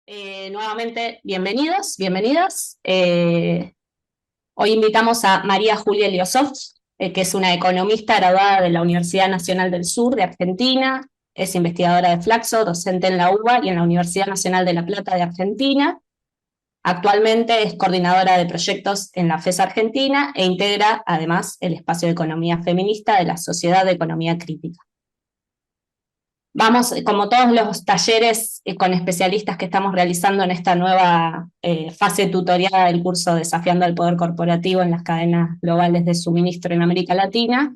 Nuevamente, bienvenidos, bienvenidas. Hoy invitamos a María Julia Liosov, que es una economista graduada de la Universidad Nacional del Sur de Argentina, es investigadora de Flaxo, docente en la UBA y en la Universidad Nacional de La Plata de Argentina. Actualmente es coordinadora de proyectos en la FES Argentina e integra además el espacio de economía feminista de la Sociedad de Economía Crítica. Vamos, como todos los talleres con especialistas que estamos realizando en esta nueva fase tutorial del curso Desafiando al Poder Corporativo en las cadenas globales de suministro en América Latina,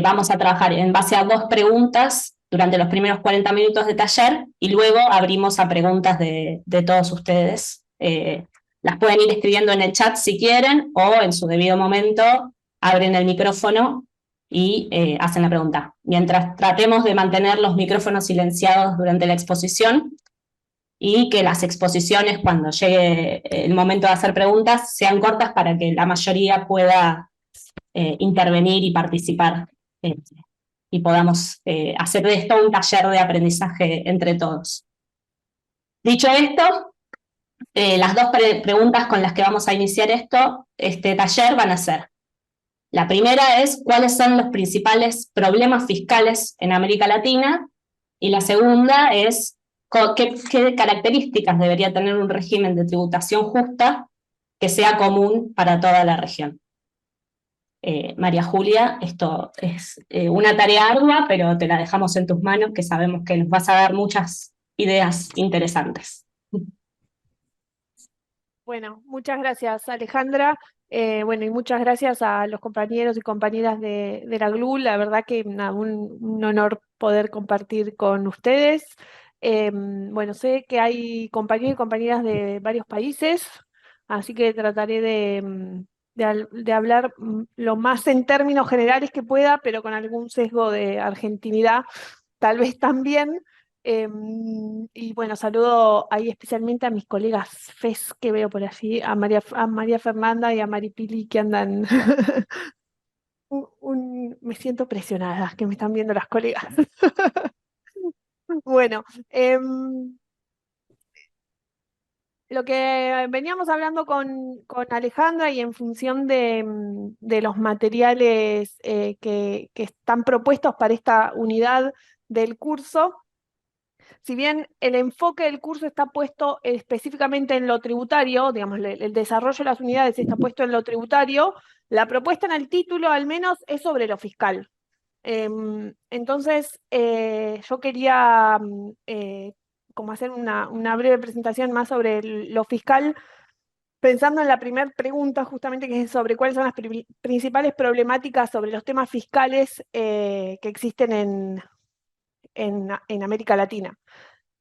vamos a trabajar en base a dos preguntas durante los primeros 40 minutos de taller y luego abrimos a preguntas de todos ustedes. Las pueden ir escribiendo en el chat si quieren o en su debido momento abren el micrófono y hacen la pregunta. Mientras tratemos de mantener los micrófonos silenciados durante la exposición y que las exposiciones, cuando llegue el momento de hacer preguntas, sean cortas para que la mayoría pueda intervenir y participar y podamos hacer de esto un taller de aprendizaje entre todos. Dicho esto, las dos preguntas con las que vamos a iniciar este taller van a ser: la primera es ¿cuáles son los principales problemas fiscales en América Latina? Y la segunda es ¿qué características debería tener un régimen de tributación justa que sea común para toda la región? María Julia, esto es una tarea ardua, pero te la dejamos en tus manos, que sabemos que nos vas a dar muchas ideas interesantes. Bueno, muchas gracias, Alejandra. Bueno, y muchas gracias a los compañeros y compañeras de la GLU. La verdad que nada, un honor poder compartir con ustedes. Bueno, sé que hay compañeros y compañeras de varios países, así que trataré de hablar lo más en términos generales que pueda, pero con algún sesgo de argentinidad, tal vez también. Y bueno, saludo ahí especialmente a mis colegas FES que veo por allí, a María Fernanda y a Maripili que andan. Me siento presionada que me están viendo las colegas. Bueno, lo que veníamos hablando con Alejandra y en función de los materiales que están propuestos para esta unidad del curso. Si bien el enfoque del curso está puesto específicamente en lo tributario, digamos, el desarrollo de las unidades está puesto en lo tributario, la propuesta en el título al menos es sobre lo fiscal. Entonces, yo quería como hacer una breve presentación más sobre lo fiscal, pensando en la primera pregunta, justamente, que es sobre cuáles son las principales problemáticas sobre los temas fiscales que existen en América Latina.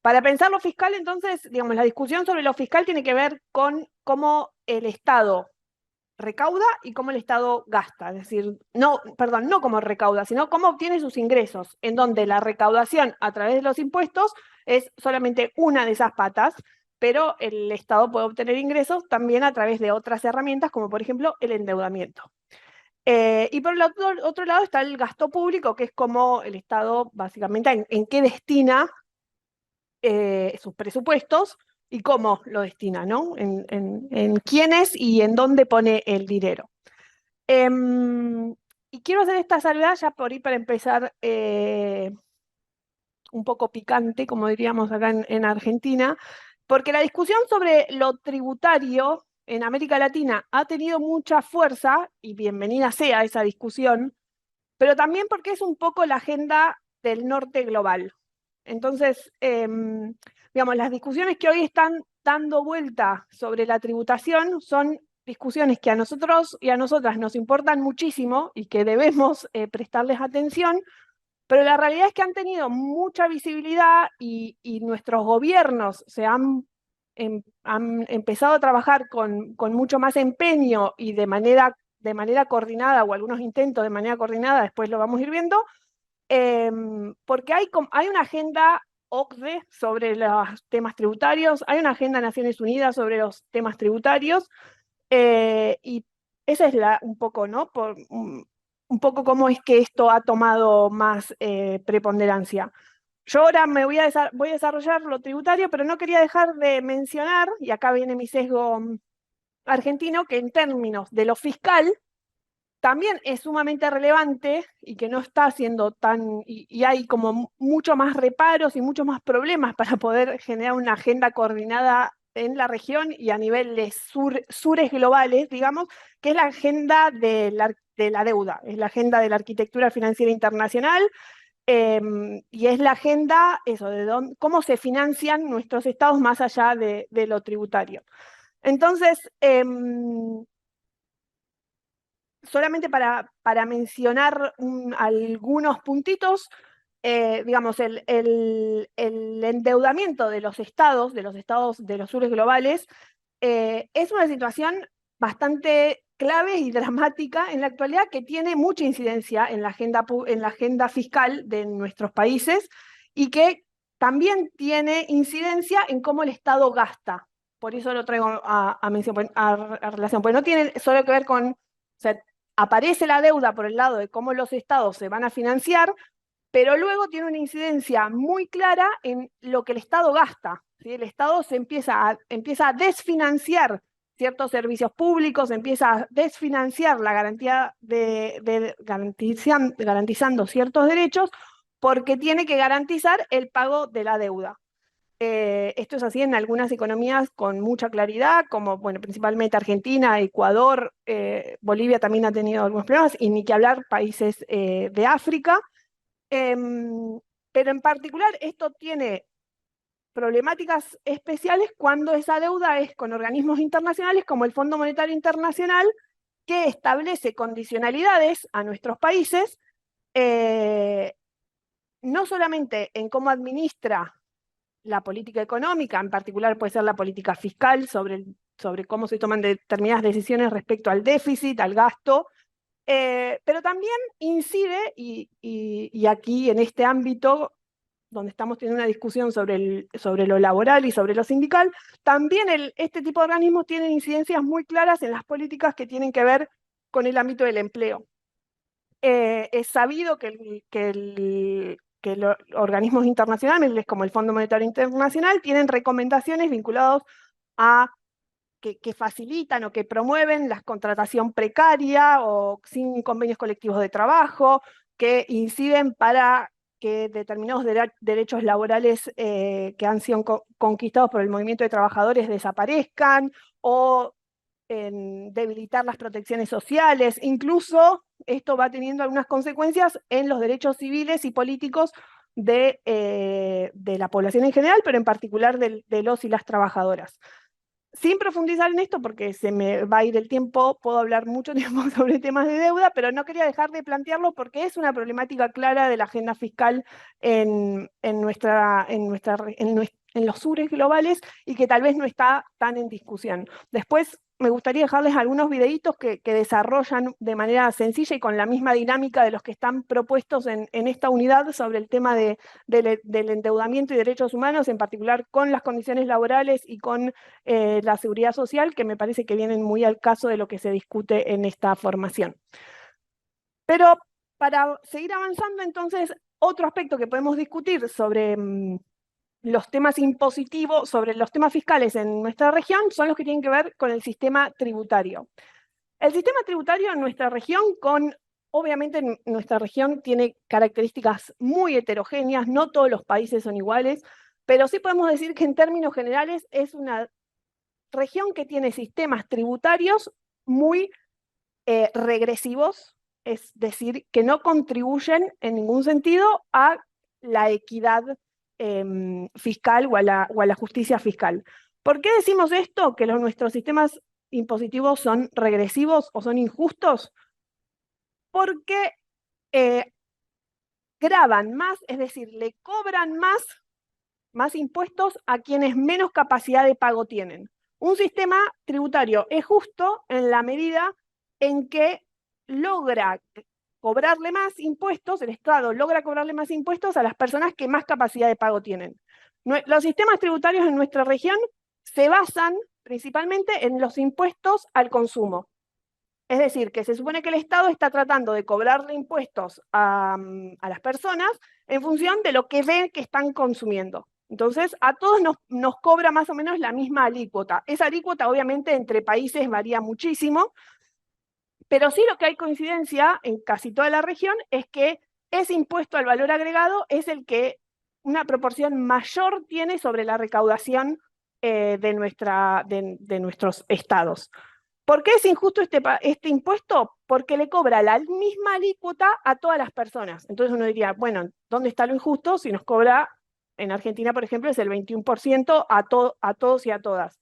Para pensar lo fiscal, entonces, digamos, la discusión sobre lo fiscal tiene que ver con cómo el Estado recauda y cómo el Estado gasta. Es decir, no, perdón, no cómo recauda, sino cómo obtiene sus ingresos, en donde la recaudación a través de los impuestos es solamente una de esas patas, pero el Estado puede obtener ingresos también a través de otras herramientas, como por ejemplo el endeudamiento. Y por el otro lado está el gasto público, que es como el Estado básicamente en qué destina sus presupuestos y cómo lo destina, ¿no? En quiénes y en dónde pone el dinero. Y quiero hacer esta salvedad ya por ahí para empezar un poco picante, como diríamos acá en Argentina, porque la discusión sobre lo tributario en América Latina ha tenido mucha fuerza, y bienvenida sea esa discusión, pero también porque es un poco la agenda del norte global. Entonces, digamos, las discusiones que hoy están dando vuelta sobre la tributación son discusiones que a nosotros y a nosotras nos importan muchísimo y que debemos prestarles atención, pero la realidad es que han tenido mucha visibilidad y nuestros gobiernos han empezado a trabajar con mucho más empeño y de manera coordinada, o algunos intentos de manera coordinada, después lo vamos a ir viendo, porque hay una agenda OCDE sobre los temas tributarios, hay una agenda de Naciones Unidas sobre los temas tributarios, y esa es un poco, ¿no? Un poco cómo es que esto ha tomado más preponderancia. yo ahora voy a desarrollar lo tributario, pero no quería dejar de mencionar, y acá viene mi sesgo argentino, que en términos de lo fiscal también es sumamente relevante y que no está siendo tan, y hay como mucho más reparos y muchos más problemas para poder generar una agenda coordinada en la región y a niveles sures globales, digamos, que es la agenda de la deuda, es la agenda de la arquitectura financiera internacional, y es la agenda, eso, cómo se financian nuestros estados más allá de lo tributario. Entonces, solamente para mencionar algunos puntitos, digamos, el endeudamiento de los estados de los sures globales, es una situación bastante clave y dramática en la actualidad que tiene mucha incidencia en la agenda fiscal de nuestros países y que también tiene incidencia en cómo el Estado gasta. Por eso lo traigo a mención, a relación, porque no tiene solo que ver con, o sea, aparece la deuda por el lado de cómo los estados se van a financiar, pero luego tiene una incidencia muy clara en lo que el Estado gasta. ¿Sí? El Estado empieza a desfinanciar ciertos servicios públicos, empieza a desfinanciar la garantía garantizando ciertos derechos porque tiene que garantizar el pago de la deuda. Esto es así en algunas economías con mucha claridad, como bueno, principalmente Argentina, Ecuador, Bolivia también ha tenido algunos problemas, y ni que hablar países de África. Pero en particular esto tiene problemáticas especiales cuando esa deuda es con organismos internacionales como el Fondo Monetario Internacional, que establece condicionalidades a nuestros países, no solamente en cómo administra la política económica, en particular puede ser la política fiscal sobre cómo se toman determinadas decisiones respecto al déficit, al gasto, pero también incide, y aquí en este ámbito, donde estamos teniendo una discusión sobre lo laboral y sobre lo sindical, también este tipo de organismos tienen incidencias muy claras en las políticas que tienen que ver con el ámbito del empleo. Es sabido que los organismos internacionales, como el Fondo Monetario Internacional, tienen recomendaciones vinculadas a que facilitan o que promueven la contratación precaria o sin convenios colectivos de trabajo, que inciden para que determinados derechos laborales que han sido conquistados por el movimiento de trabajadores desaparezcan, o en debilitar las protecciones sociales. Incluso esto va teniendo algunas consecuencias en los derechos civiles y políticos de la población en general, pero en particular de los y las trabajadoras. Sin profundizar en esto, porque se me va a ir el tiempo, puedo hablar mucho tiempo sobre temas de deuda, pero no quería dejar de plantearlo porque es una problemática clara de la agenda fiscal en los sures globales y que tal vez no está tan en discusión. Después me gustaría dejarles algunos videitos que desarrollan de manera sencilla y con la misma dinámica de los que están propuestos en esta unidad sobre el tema del endeudamiento y derechos humanos, en particular con las condiciones laborales y con la seguridad social, que me parece que vienen muy al caso de lo que se discute en esta formación. Pero para seguir avanzando, entonces, otro aspecto que podemos discutir sobre los temas impositivos, sobre los temas fiscales en nuestra región, son los que tienen que ver con el sistema tributario. El sistema tributario en nuestra región, obviamente nuestra región tiene características muy heterogéneas, no todos los países son iguales, pero sí podemos decir que en términos generales es una región que tiene sistemas tributarios muy regresivos, es decir, que no contribuyen en ningún sentido a la equidad fiscal o a la justicia fiscal. ¿Por qué decimos esto? Que nuestros sistemas impositivos son regresivos o son injustos. Porque graban más, es decir, le cobran más impuestos a quienes menos capacidad de pago tienen. Un sistema tributario es justo en la medida en que logra cobrarle más impuestos, el Estado logra cobrarle más impuestos a las personas que más capacidad de pago tienen. Los sistemas tributarios en nuestra región se basan principalmente en los impuestos al consumo. Es decir, que se supone que el Estado está tratando de cobrarle impuestos a las personas en función de lo que ven que están consumiendo. Entonces, a todos nos cobra más o menos la misma alícuota. Esa alícuota, obviamente, entre países varía muchísimo, pero sí lo que hay coincidencia en casi toda la región es que ese impuesto al valor agregado es el que una proporción mayor tiene sobre la recaudación de nuestros estados. ¿Por qué es injusto este impuesto? Porque le cobra la misma alícuota a todas las personas. Entonces uno diría, bueno, ¿dónde está lo injusto? Si nos cobra, en Argentina, por ejemplo, es el 21% a todos y a todas.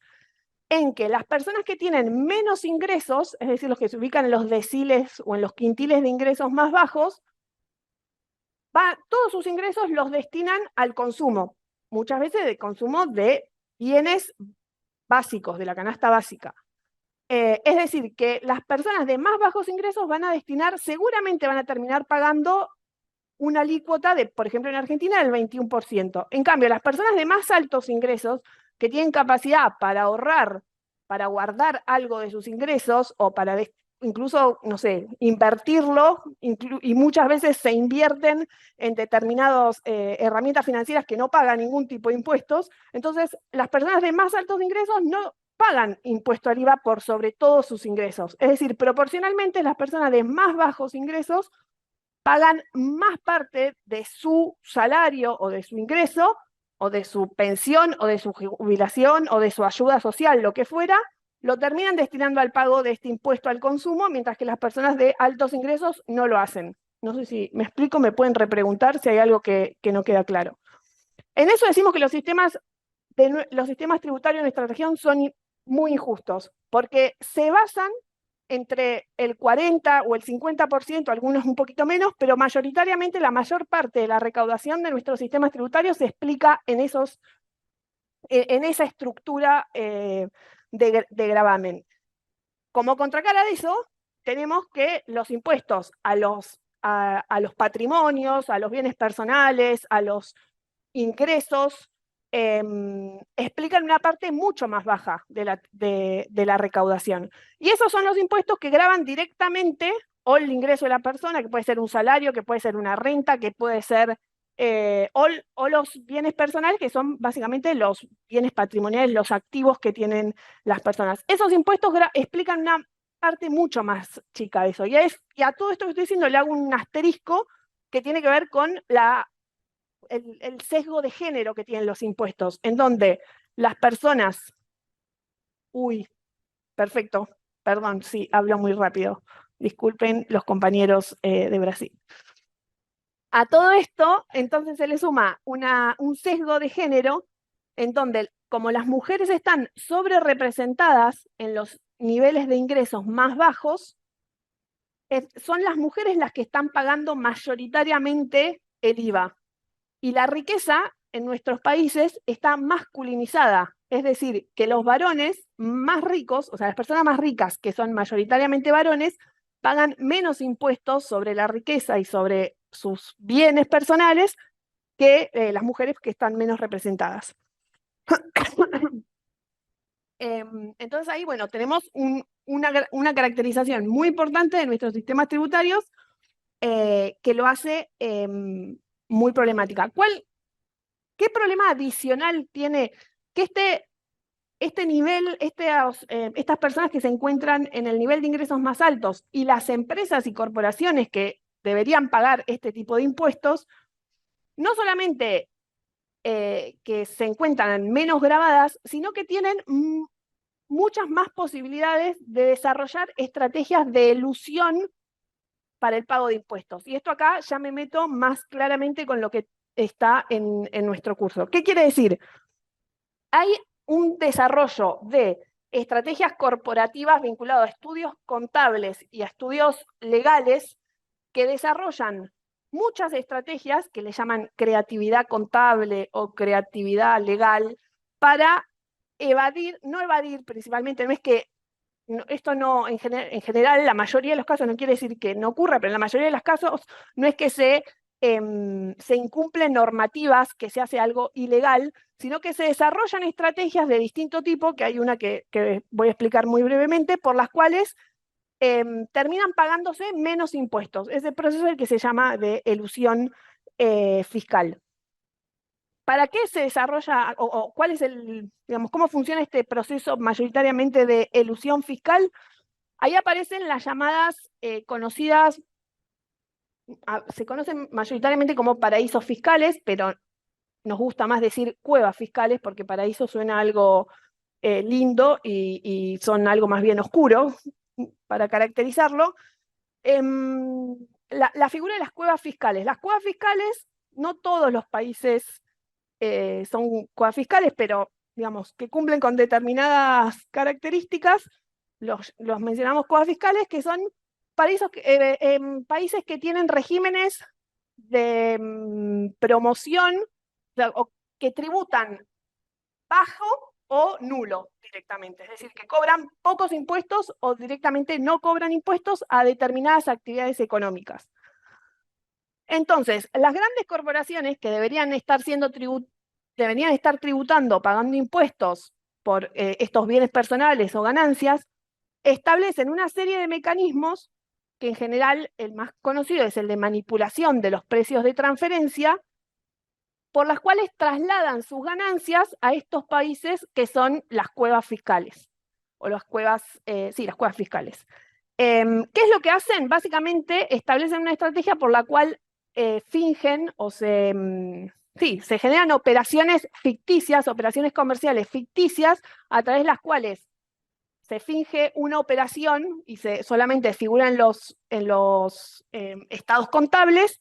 En que las personas que tienen menos ingresos, es decir, los que se ubican en los deciles o en los quintiles de ingresos más bajos, todos sus ingresos los destinan al consumo, muchas veces de consumo de bienes básicos, de la canasta básica. Es decir, que las personas de más bajos ingresos seguramente van a terminar pagando una alícuota de, por ejemplo, en Argentina, del 21%. En cambio, las personas de más altos ingresos, que tienen capacidad para ahorrar, para guardar algo de sus ingresos, o para incluso, no sé, invertirlo, y muchas veces se invierten en determinadas herramientas financieras que no pagan ningún tipo de impuestos. Entonces, las personas de más altos ingresos no pagan impuesto al IVA por sobre todos sus ingresos. Es decir, proporcionalmente las personas de más bajos ingresos pagan más parte de su salario o de su ingreso, o de su pensión, o de su jubilación, o de su ayuda social, lo que fuera, lo terminan destinando al pago de este impuesto al consumo, mientras que las personas de altos ingresos no lo hacen. No sé si me explico, me pueden repreguntar si hay algo que no queda claro. En eso decimos que los sistemas tributarios de nuestra región son muy injustos, porque se basan entre el 40 o el 50%, algunos un poquito menos, pero mayoritariamente la mayor parte de la recaudación de nuestros sistemas tributarios se explica en esa estructura de gravamen. Como contracara de eso, tenemos que los impuestos a los patrimonios, a los bienes personales, a los ingresos, explican una parte mucho más baja de la recaudación. Y esos son los impuestos que gravan directamente o el ingreso de la persona, que puede ser un salario, que puede ser una renta, que puede ser, o los bienes personales, que son básicamente los bienes patrimoniales, los activos que tienen las personas. Esos impuestos explican una parte mucho más chica de eso. Y a todo esto que estoy diciendo le hago un asterisco que tiene que ver con el sesgo de género que tienen los impuestos, en donde las personas... Perfecto, perdón, sí, hablo muy rápido. Disculpen los compañeros de Brasil. A todo esto, entonces se le suma un sesgo de género, en donde, como las mujeres están sobre representadas en los niveles de ingresos más bajos, son las mujeres las que están pagando mayoritariamente el IVA. Y la riqueza en nuestros países está masculinizada, es decir, que los varones más ricos, o sea, las personas más ricas, que son mayoritariamente varones, pagan menos impuestos sobre la riqueza y sobre sus bienes personales que las mujeres que están menos representadas. Entonces ahí, bueno, tenemos una caracterización muy importante de nuestros sistemas tributarios que lo hace muy problemática. ¿Qué problema adicional tiene que este nivel, estas personas que se encuentran en el nivel de ingresos más altos y las empresas y corporaciones que deberían pagar este tipo de impuestos, no solamente que se encuentran menos gravadas, sino que tienen muchas más posibilidades de desarrollar estrategias de elusión para el pago de impuestos? Y esto acá ya me meto más claramente con lo que está en nuestro curso. ¿Qué quiere decir? Hay un desarrollo de estrategias corporativas vinculadas a estudios contables y a estudios legales que desarrollan muchas estrategias que le llaman creatividad contable o creatividad legal para no evadir principalmente, no es que esto no, en general, la mayoría de los casos, no quiere decir que no ocurra, pero en la mayoría de los casos no es que se incumplen normativas, que se hace algo ilegal, sino que se desarrollan estrategias de distinto tipo, que hay una que voy a explicar muy brevemente, por las cuales terminan pagándose menos impuestos. Ese proceso es el que se llama de elusión fiscal. ¿Para qué se desarrolla o cuál es digamos, cómo funciona este proceso mayoritariamente de elusión fiscal? Ahí aparecen las llamadas conocidas, se conocen mayoritariamente como paraísos fiscales, pero nos gusta más decir cuevas fiscales porque paraíso suena algo lindo y son algo más bien oscuro para caracterizarlo. La figura de las cuevas fiscales. Las cuevas fiscales, no todos los países son cuevas fiscales, pero digamos que cumplen con determinadas características. Los mencionamos cuevas fiscales, que son países que tienen regímenes de promoción, o que tributan bajo o nulo directamente, es decir, que cobran pocos impuestos o directamente no cobran impuestos a determinadas actividades económicas. Entonces, las grandes corporaciones que deberían estar tributando, pagando impuestos por estos bienes personales o ganancias, establecen una serie de mecanismos que en general el más conocido es el de manipulación de los precios de transferencia, por las cuales trasladan sus ganancias a estos países que son las cuevas fiscales, o las cuevas fiscales. ¿Qué es lo que hacen? Básicamente establecen una estrategia por la cual fingen o se generan operaciones ficticias, operaciones comerciales ficticias, a través de las cuales se finge una operación y solamente figura en los estados contables,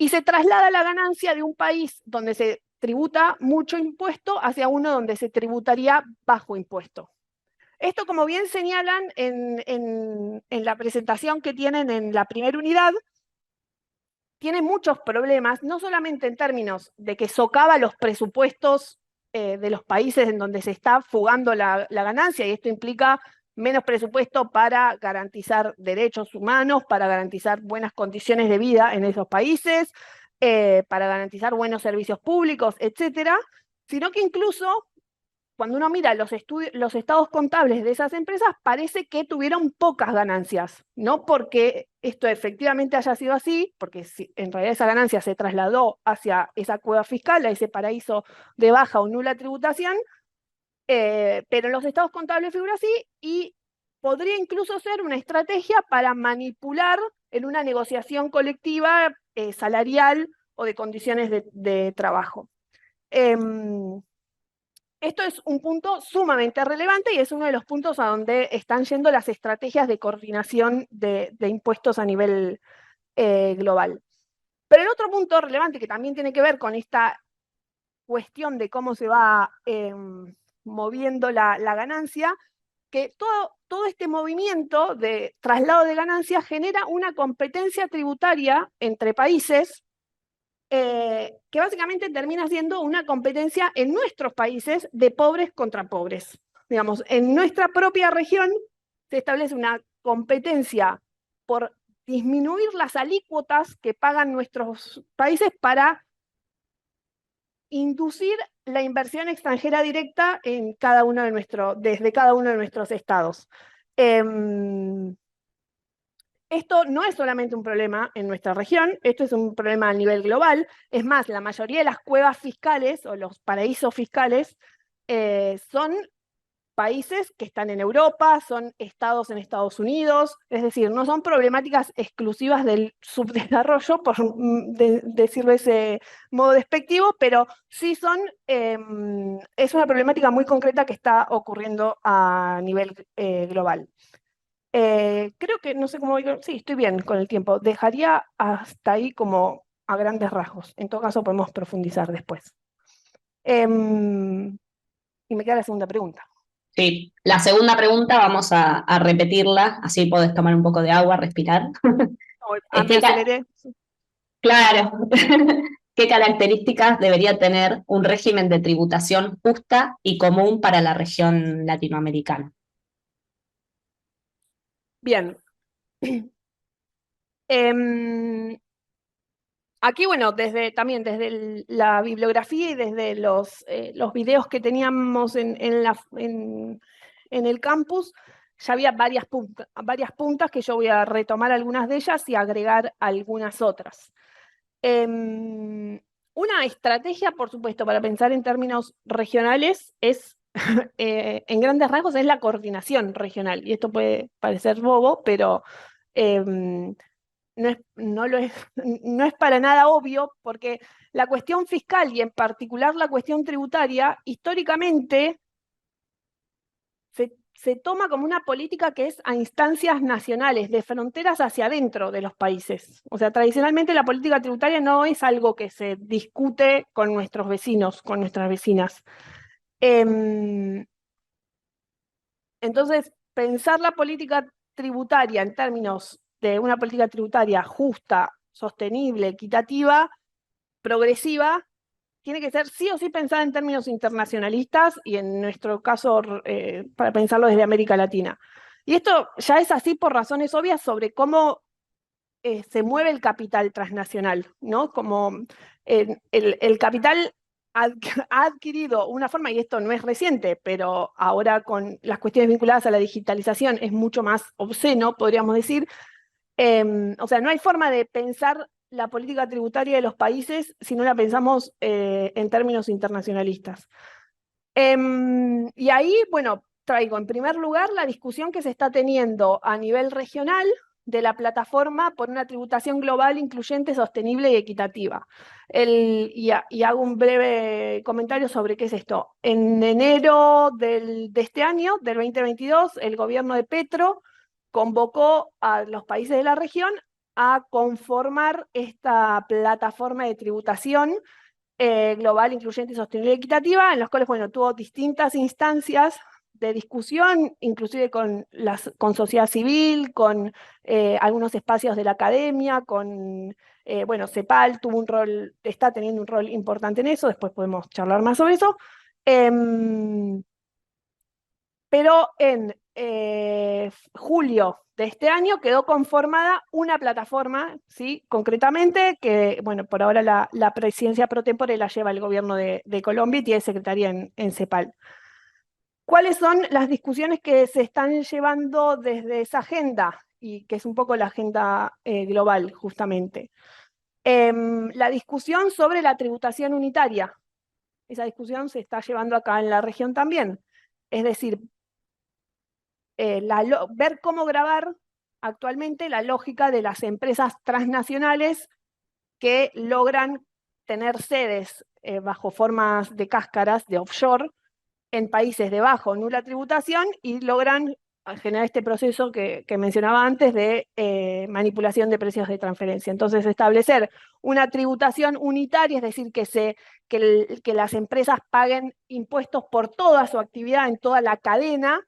y se traslada la ganancia de un país donde se tributa mucho impuesto hacia uno donde se tributaría bajo impuesto. Esto, como bien señalan en la presentación que tienen en la primera unidad, tiene muchos problemas, no solamente en términos de que socava los presupuestos de los países en donde se está fugando la ganancia, y esto implica menos presupuesto para garantizar derechos humanos, para garantizar buenas condiciones de vida en esos países, para garantizar buenos servicios públicos, etcétera, sino que incluso cuando uno mira los estados contables de esas empresas, parece que tuvieron pocas ganancias, no porque esto efectivamente haya sido así, porque en realidad esa ganancia se trasladó hacia esa cueva fiscal, a ese paraíso de baja o nula tributación, pero en los estados contables figura así, y podría incluso ser una estrategia para manipular en una negociación colectiva salarial o de condiciones de trabajo. Esto es un punto sumamente relevante y es uno de los puntos a donde están yendo las estrategias de coordinación de impuestos a nivel global. Pero el otro punto relevante que también tiene que ver con esta cuestión de cómo se va moviendo la ganancia, que todo este movimiento de traslado de ganancias genera una competencia tributaria entre países que básicamente termina siendo una competencia en nuestros países de pobres contra pobres. Digamos, en nuestra propia región se establece una competencia por disminuir las alícuotas que pagan nuestros países para inducir la inversión extranjera directa desde cada uno de nuestros estados. Esto no es solamente un problema en nuestra región, esto es un problema a nivel global. Es más, la mayoría de las cuevas fiscales o los paraísos fiscales son países que están en Europa, son estados en Estados Unidos, es decir, no son problemáticas exclusivas del subdesarrollo, por decirlo de ese modo despectivo, pero sí es una problemática muy concreta que está ocurriendo a nivel global. Creo que, no sé cómo voy, sí, estoy bien con el tiempo. Dejaría hasta ahí como a grandes rasgos. En todo caso podemos profundizar después. Y me queda la segunda pregunta. Sí, la segunda pregunta vamos a repetirla, así podés tomar un poco de agua, respirar. Me aceleré. Claro. ¿Qué características debería tener un régimen de tributación justa y común para la región latinoamericana? Bien. Aquí, bueno, también desde la bibliografía y desde los videos que teníamos en el campus, ya había varias puntas que yo voy a retomar algunas de ellas y agregar algunas otras. Una estrategia, por supuesto, para pensar en términos regionales es, en grandes rasgos, es la coordinación regional. Y esto puede parecer bobo, pero em, no lo es, no es para nada obvio, porque la cuestión fiscal y en particular la cuestión tributaria, históricamente se toma como una política que es a instancias nacionales, de fronteras hacia adentro de los países. O sea, tradicionalmente la política tributaria no es algo que se discute con nuestros vecinos, con nuestras vecinas. Em, entonces, pensar la política tributaria en términos de una política tributaria justa, sostenible, equitativa, progresiva, tiene que ser sí o sí pensada en términos internacionalistas y en nuestro caso para pensarlo desde América Latina. Y esto ya es así por razones obvias sobre cómo se mueve el capital transnacional, ¿no? Como el capital ha adquirido una forma, y esto no es reciente, pero ahora con las cuestiones vinculadas a la digitalización es mucho más obsceno, podríamos decir. O sea, no hay forma de pensar la política tributaria de los países si no la pensamos en términos internacionalistas. Y ahí, bueno, traigo en primer lugar la discusión que se está teniendo a nivel regional de la plataforma por una tributación global incluyente, sostenible y equitativa. Y hago un breve comentario sobre qué es esto. En enero de este año, del 2022, el gobierno de Petro convocó a los países de la región a conformar esta plataforma de tributación global, incluyente, sostenible y equitativa, en los cuales, bueno, tuvo distintas instancias de discusión, inclusive con sociedad civil, con algunos espacios de la academia, con, bueno, CEPAL tuvo un rol, está teniendo un rol importante en eso, después podemos charlar más sobre eso. Pero en julio de este año quedó conformada una plataforma, ¿sí? Concretamente, que, bueno, por ahora la presidencia pro tempore la lleva el gobierno de Colombia y tiene secretaría en CEPAL. ¿Cuáles son las discusiones que se están llevando desde esa agenda? Y que es un poco la agenda global, justamente. La discusión sobre la tributación unitaria. Esa discusión se está llevando acá en la región también. Es decir, ver cómo grabar actualmente la lógica de las empresas transnacionales que logran tener sedes bajo formas de cáscaras de offshore en países de bajo o nula tributación y logran generar este proceso que mencionaba antes de manipulación de precios de transferencia. Entonces, establecer una tributación unitaria, es decir, que las empresas paguen impuestos por toda su actividad en toda la cadena,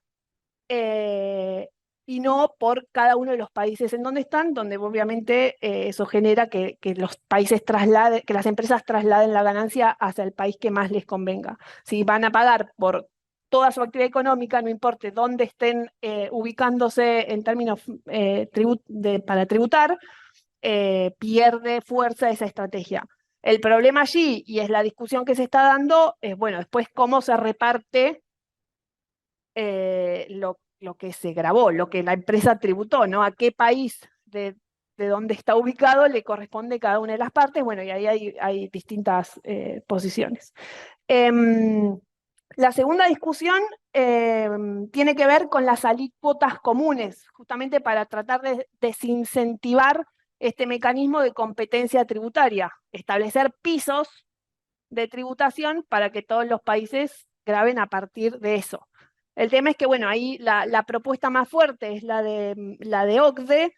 y no por cada uno de los países en donde están, donde obviamente eso genera que los países trasladen, que las empresas trasladen la ganancia hacia el país que más les convenga. Si van a pagar por toda su actividad económica, no importe dónde estén ubicándose en términos para tributar, pierde fuerza esa estrategia. El problema allí, y es la discusión que se está dando, es, bueno, después cómo se reparte lo que se grabó, lo que la empresa tributó, ¿no? A qué país de donde está ubicado le corresponde cada una de las partes. Bueno, y ahí hay distintas posiciones. La segunda discusión tiene que ver con las alícuotas comunes, justamente para tratar de desincentivar este mecanismo de competencia tributaria, establecer pisos de tributación para que todos los países graben a partir de eso. El tema es que, bueno, ahí la propuesta más fuerte es la de OCDE,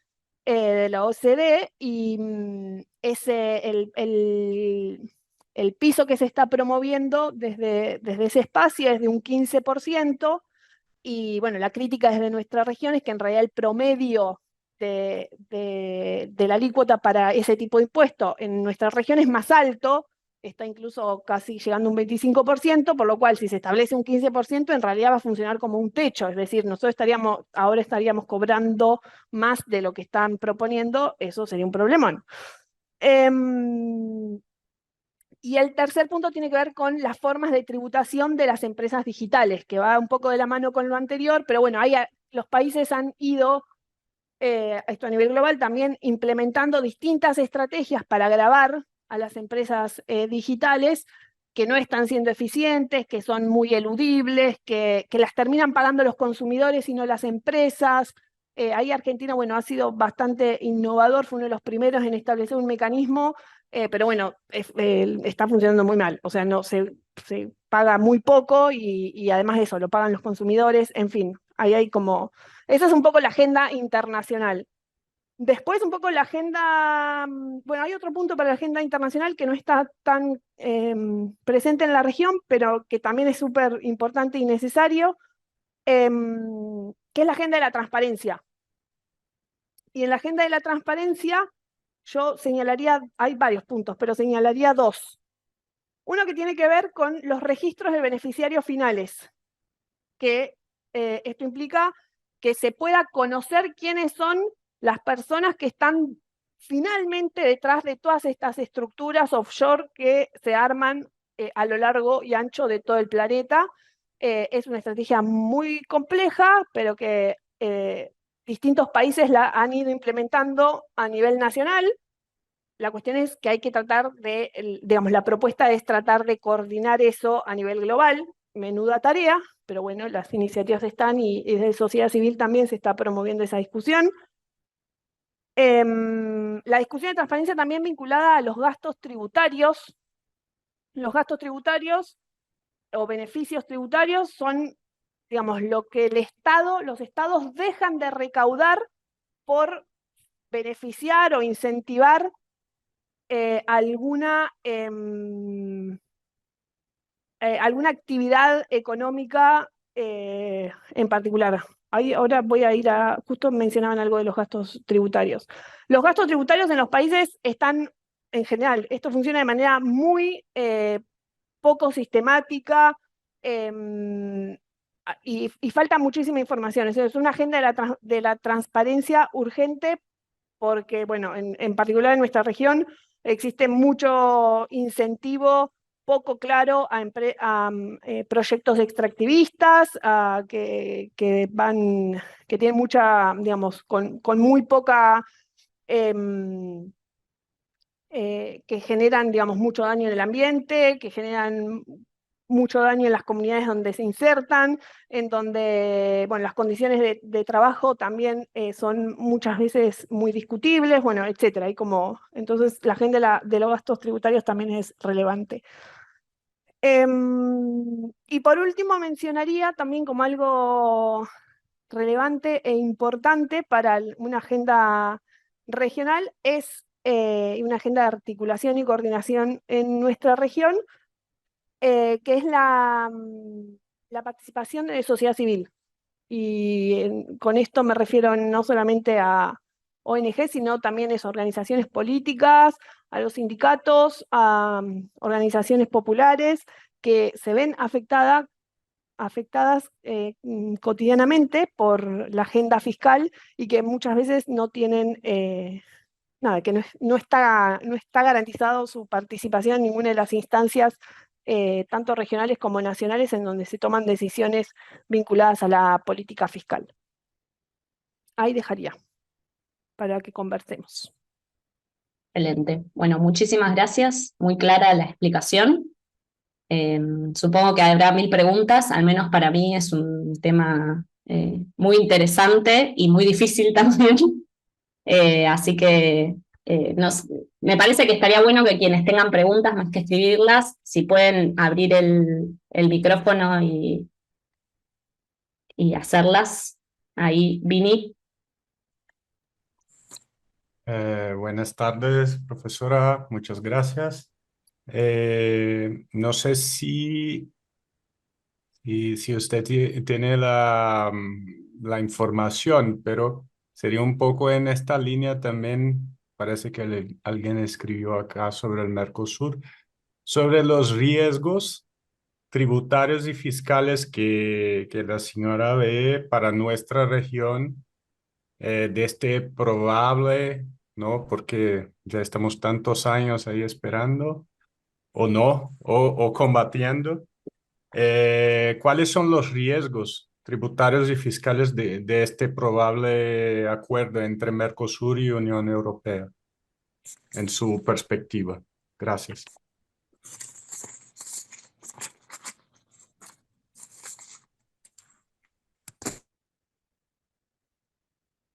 de la OCDE, y el piso que se está promoviendo desde ese espacio es de un 15%, y bueno, la crítica desde nuestra región es que en realidad el promedio de la alícuota para ese tipo de impuesto en nuestra región es más alto, está incluso casi llegando a un 25%, por lo cual si se establece un 15%, en realidad va a funcionar como un techo, es decir, nosotros ahora estaríamos cobrando más de lo que están proponiendo, eso sería un problemón. Y el tercer punto tiene que ver con las formas de tributación de las empresas digitales, que va un poco de la mano con lo anterior, pero bueno, los países han ido esto a nivel global, también implementando distintas estrategias para gravar a las empresas digitales que no están siendo eficientes, que son muy eludibles, que las terminan pagando los consumidores y no las empresas. Ahí Argentina, bueno, ha sido bastante innovador, fue uno de los primeros en establecer un mecanismo, pero bueno, está funcionando muy mal. O sea, no se paga muy poco y además de eso, lo pagan los consumidores, en fin, ahí hay como... Esa es un poco la agenda internacional. Después un poco la agenda, bueno, hay otro punto para la agenda internacional que no está tan presente en la región, pero que también es súper importante y necesario, que es la agenda de la transparencia. Y en la agenda de la transparencia yo señalaría, hay varios puntos, pero señalaría dos. Uno que tiene que ver con los registros de beneficiarios finales, que esto implica que se pueda conocer quiénes son las personas que están finalmente detrás de todas estas estructuras offshore que se arman a lo largo y ancho de todo el planeta. Es una estrategia muy compleja, pero que distintos países la han ido implementando a nivel nacional. La cuestión es que hay que tratar de, digamos, la propuesta es tratar de coordinar eso a nivel global, menuda tarea, pero bueno, las iniciativas están y desde sociedad civil también se está promoviendo esa discusión. La discusión de transparencia también vinculada a los gastos tributarios. Los gastos tributarios o beneficios tributarios son, digamos, lo que los estados dejan de recaudar por beneficiar o incentivar alguna actividad económica en particular. Ahí ahora voy a ir a, justo mencionaban algo de los gastos tributarios. Los gastos tributarios en los países están, en general, esto funciona de manera muy poco sistemática y falta muchísima información. Es una agenda de la transparencia urgente porque, bueno, en particular en nuestra región existe mucho incentivo poco claro a proyectos extractivistas, que tienen mucha, digamos, con muy poca, em, que generan, digamos, mucho daño en el ambiente, que generan mucho daño en las comunidades donde se insertan, en donde, bueno, las condiciones de trabajo también son muchas veces muy discutibles, bueno, etcétera. Entonces la agenda de los gastos tributarios también es relevante. Y por último mencionaría también como algo relevante e importante para una agenda regional es una agenda de articulación y coordinación en nuestra región, que es la participación de sociedad civil. Y con esto me refiero no solamente a ONG, sino también a organizaciones políticas, a los sindicatos, a organizaciones populares que se ven afectadas cotidianamente por la agenda fiscal y que muchas veces no tienen nada, que no está garantizado su participación en ninguna de las instancias, tanto regionales como nacionales, en donde se toman decisiones vinculadas a la política fiscal. Ahí dejaría para que conversemos. Excelente. Bueno, muchísimas gracias. Muy clara la explicación. Supongo que habrá mil preguntas, al menos para mí es un tema muy interesante y muy difícil también. Así que me parece que estaría bueno que quienes tengan preguntas, más que escribirlas, si pueden abrir el micrófono y hacerlas. Ahí, Vini. Buenas tardes, profesora. Muchas gracias. No sé si usted tiene la información, pero sería un poco en esta línea también. Parece que alguien escribió acá sobre el Mercosur, sobre los riesgos tributarios y fiscales que la señora ve para nuestra región de este probable, ¿no? Porque ya estamos tantos años ahí esperando, o no, o combatiendo. ¿Cuáles son los riesgos tributarios y fiscales de este probable acuerdo entre Mercosur y Unión Europea en su perspectiva. Gracias.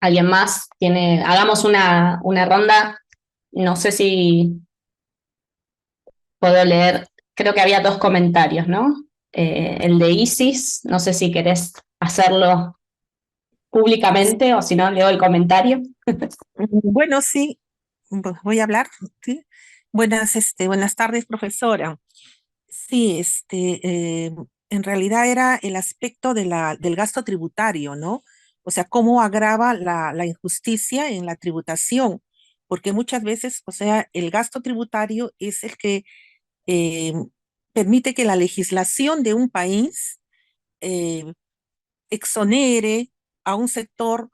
¿Alguien más tiene? Hagamos una ronda. No sé si puedo leer. Creo que había dos comentarios, ¿no? El de Isis, no sé si querés hacerlo públicamente o si no, leo el comentario. Bueno, sí, voy a hablar, ¿sí? Buenas tardes, profesora. Sí, en realidad era el aspecto del gasto tributario, ¿no? O sea, cómo agrava la injusticia en la tributación, porque muchas veces, o sea, el gasto tributario es el que eh, permite que la legislación de un país eh, exonere a un sector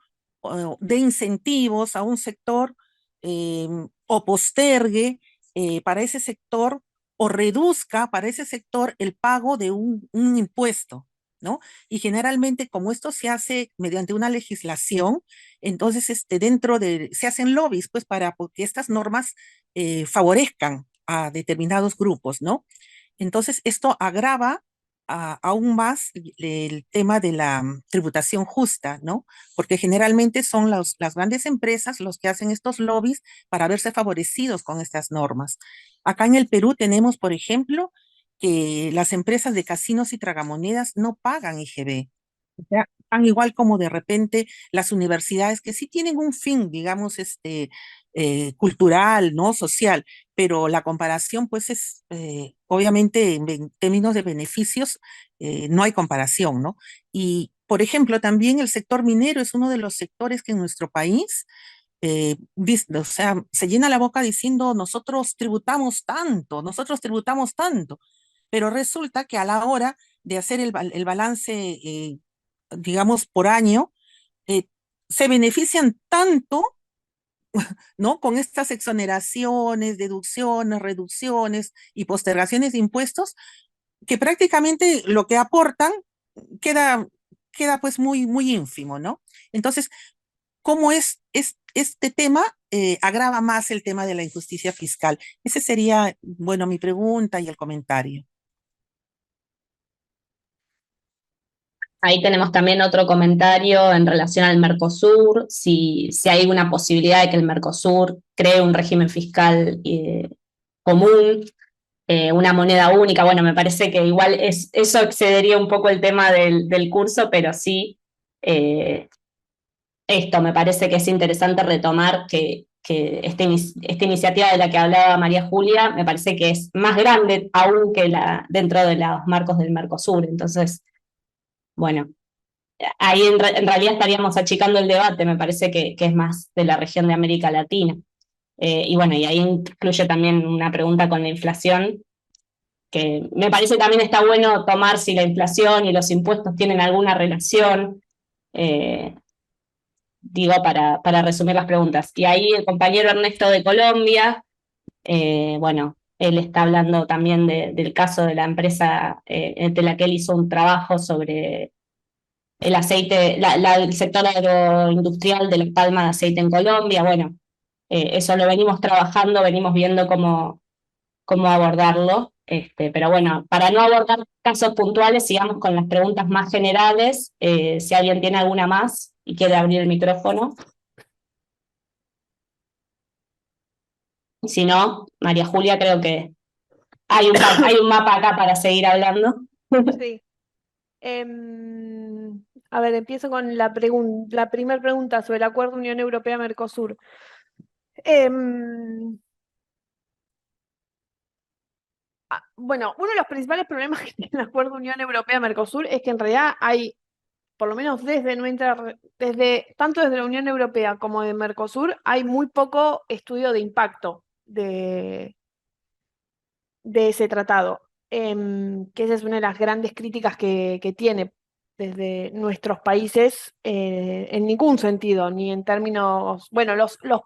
de incentivos, a un sector o postergue para ese sector o reduzca para ese sector el pago de un impuesto, ¿no? Y generalmente como esto se hace mediante una legislación, entonces se hacen lobbies pues para que estas normas favorezcan a determinados grupos, ¿no? Entonces esto agrava aún más el tema de la tributación justa, ¿no? Porque generalmente son las grandes empresas los que hacen estos lobbies para verse favorecidos con estas normas. Acá en el Perú tenemos, por ejemplo, que las empresas de casinos y tragamonedas no pagan IGB. O sea, tan igual como de repente las universidades que sí tienen un fin, digamos, cultural, ¿no? Social, pero la comparación, pues, es, obviamente, en términos de beneficios, no hay comparación, ¿no? Y, por ejemplo, también el sector minero es uno de los sectores que en nuestro país, o sea, se llena la boca diciendo, nosotros tributamos tanto, pero resulta que a la hora de hacer el balance, digamos, por año, eh, se benefician tanto, ¿no? Con estas exoneraciones, deducciones, reducciones y postergaciones de impuestos, que prácticamente lo que aportan queda, queda pues muy, muy ínfimo, ¿no? Entonces, ¿cómo es este tema agrava más el tema de la injusticia fiscal? Ese sería, bueno, mi pregunta y el comentario. Ahí tenemos también otro comentario en relación al Mercosur, si hay una posibilidad de que el Mercosur cree un régimen fiscal común, una moneda única. Bueno, me parece que igual eso excedería un poco el tema del curso, pero sí, esto me parece que es interesante retomar que esta iniciativa de la que hablaba María Julia me parece que es más grande aún que dentro de los marcos del Mercosur. Entonces, bueno, ahí en realidad estaríamos achicando el debate, me parece que es más de la región de América Latina. Y bueno, y ahí incluye también una pregunta con la inflación, que me parece también está bueno tomar si la inflación y los impuestos tienen alguna relación, eh, digo, para resumir las preguntas. Y ahí el compañero Ernesto de Colombia, bueno, él está hablando también del caso de la empresa de la que él hizo un trabajo sobre el aceite, el sector agroindustrial de la palma de aceite en Colombia. Bueno, eso lo venimos trabajando, venimos viendo cómo abordarlo. Pero bueno, para no abordar casos puntuales, sigamos con las preguntas más generales. Si alguien tiene alguna más y quiere abrir el micrófono. Si no, María Julia, creo que hay un mapa acá para seguir hablando. Sí. A ver, empiezo con la primera pregunta sobre el acuerdo Unión Europea-Mercosur. Bueno, uno de los principales problemas que tiene el acuerdo Unión Europea-Mercosur es que en realidad hay, por lo menos tanto desde la Unión Europea como de Mercosur, hay muy poco estudio de impacto de ese tratado, que esa es una de las grandes críticas que tiene desde nuestros países, en ningún sentido, ni en términos, bueno, algunos de los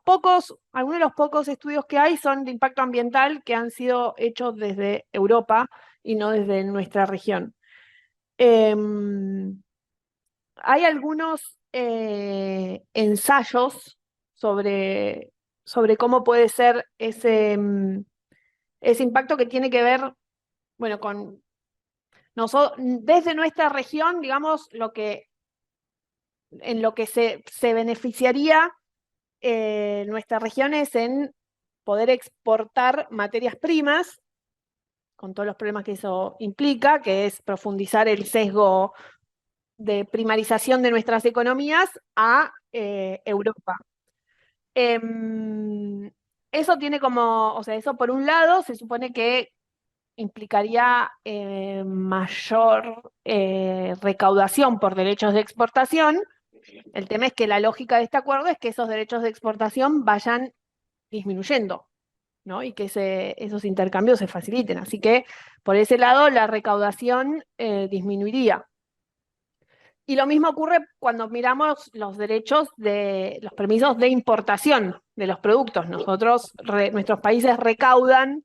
pocos estudios que hay son de impacto ambiental que han sido hechos desde Europa y no desde nuestra región. hay algunos ensayos sobre cómo puede ser ese impacto que tiene que ver, bueno, con desde nuestra región, digamos, en lo que se beneficiaría nuestra región es en poder exportar materias primas, con todos los problemas que eso implica, que es profundizar el sesgo de primarización de nuestras economías a Europa. Eso tiene o sea, eso por un lado se supone que implicaría mayor recaudación por derechos de exportación. El tema es que la lógica de este acuerdo es que esos derechos de exportación vayan disminuyendo, ¿no? Y que esos intercambios se faciliten. Así que, por ese lado, la recaudación disminuiría. Y lo mismo ocurre cuando miramos los permisos de importación de los productos. Nuestros países recaudan,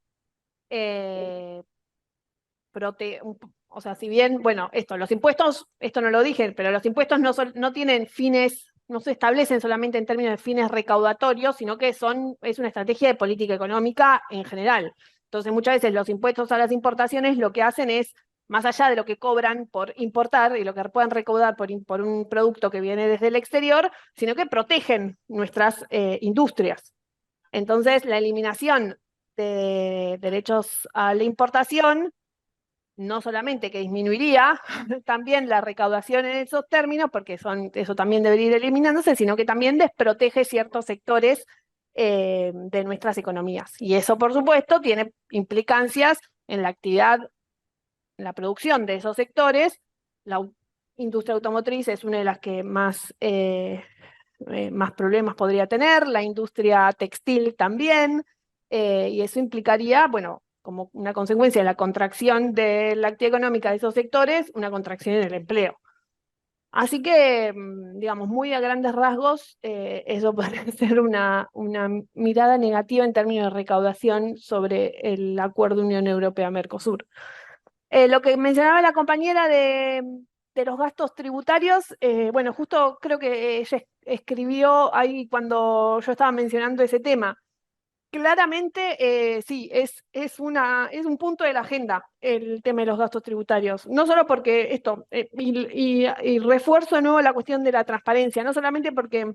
o sea, si bien, bueno, los impuestos, esto no lo dije, pero los impuestos no tienen fines, no se establecen solamente en términos de fines recaudatorios, sino que es una estrategia de política económica en general. Entonces, muchas veces los impuestos a las importaciones lo que hacen es, más allá de lo que cobran por importar y lo que puedan recaudar por un producto que viene desde el exterior, sino que protegen nuestras industrias. Entonces, la eliminación de derechos a la importación no solamente que disminuiría también la recaudación en esos términos, porque eso también debería ir eliminándose, sino que también desprotege ciertos sectores de nuestras economías. Y eso, por supuesto, tiene implicancias en la actividad, en la producción de esos sectores. La industria automotriz es una de las que más problemas podría tener, la industria textil también, y eso implicaría, bueno, como una consecuencia de la contracción de la actividad económica de esos sectores, una contracción en el empleo. Así que, digamos, muy a grandes rasgos, eso podría ser una mirada negativa en términos de recaudación sobre el acuerdo Unión Europea-Mercosur. Lo que mencionaba la compañera de los gastos tributarios, bueno, justo creo que ella escribió ahí cuando yo estaba mencionando ese tema. Claramente, sí, es un punto de la agenda el tema de los gastos tributarios. No solo porque y refuerzo de nuevo la cuestión de la transparencia, no solamente porque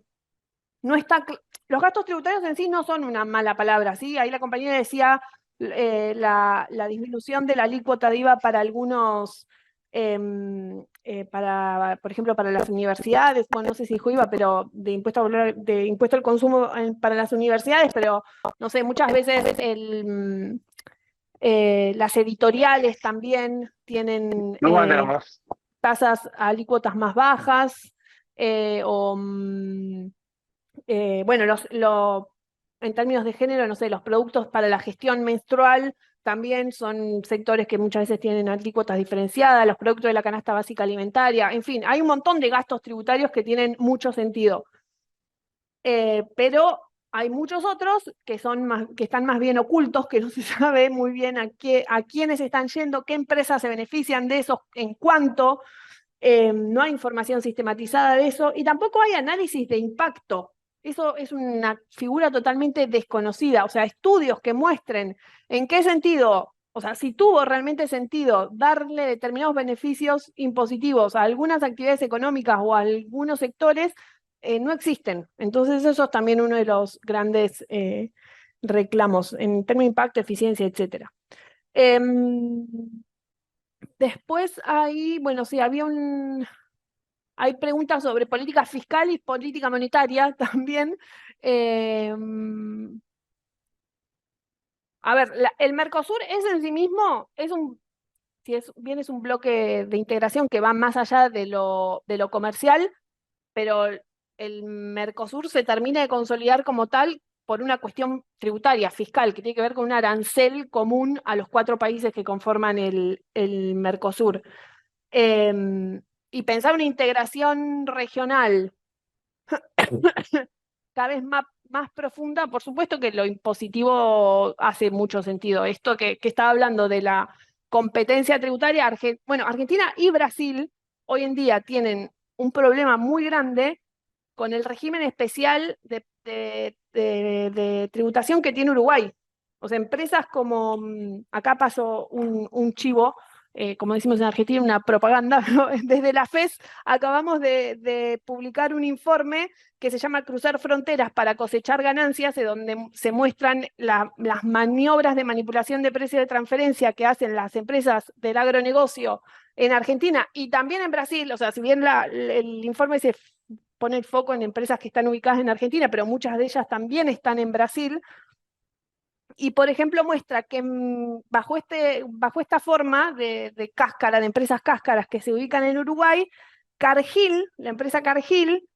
los gastos tributarios en sí no son una mala palabra, ¿sí? Ahí la compañera decía la disminución de la alícuota de IVA para algunos, por ejemplo, para las universidades, bueno, no sé si dijo IVA, pero de impuesto al consumo para las universidades, pero no sé, muchas veces las editoriales también tienen tasas alícuotas más bajas, bueno, en términos de género, no sé, los productos para la gestión menstrual también son sectores que muchas veces tienen alícuotas diferenciadas, los productos de la canasta básica alimentaria, en fin, hay un montón de gastos tributarios que tienen mucho sentido. Pero hay muchos otros que están más bien ocultos, que no se sabe muy bien a quiénes están yendo, qué empresas se benefician de eso, en cuánto. No hay información sistematizada de eso y tampoco hay análisis de impacto. Eso es una figura totalmente desconocida, o sea, estudios que muestren en qué sentido, o sea, si tuvo realmente sentido darle determinados beneficios impositivos a algunas actividades económicas o a algunos sectores, no existen. Entonces eso es también uno de los grandes reclamos en términos de impacto, eficiencia, etc. Después bueno, sí, hay preguntas sobre política fiscal y política monetaria también. A ver, el Mercosur en sí mismo es es un bloque de integración que va más allá de lo comercial, pero el Mercosur se termina de consolidar como tal por una cuestión tributaria, fiscal, que tiene que ver con un arancel común a los 4 países que conforman el Mercosur. Y pensar una integración regional cada vez más profunda, por supuesto que lo impositivo hace mucho sentido. Esto que estaba hablando de la competencia tributaria, bueno, Argentina y Brasil hoy en día tienen un problema muy grande con el régimen especial de tributación que tiene Uruguay. O sea, empresas como, acá pasó un chivo, como decimos en Argentina, una propaganda, ¿no? Desde la FES acabamos de publicar un informe que se llama Cruzar Fronteras para cosechar ganancias, de donde se muestran las maniobras de manipulación de precios de transferencia que hacen las empresas del agronegocio en Argentina y también en Brasil. O sea, si bien el informe se pone el foco en empresas que están ubicadas en Argentina, pero muchas de ellas también están en Brasil. Y, por ejemplo, muestra que bajo esta forma de cáscara, de empresas cáscaras que se ubican en Uruguay, Cargill, la empresa Cargill,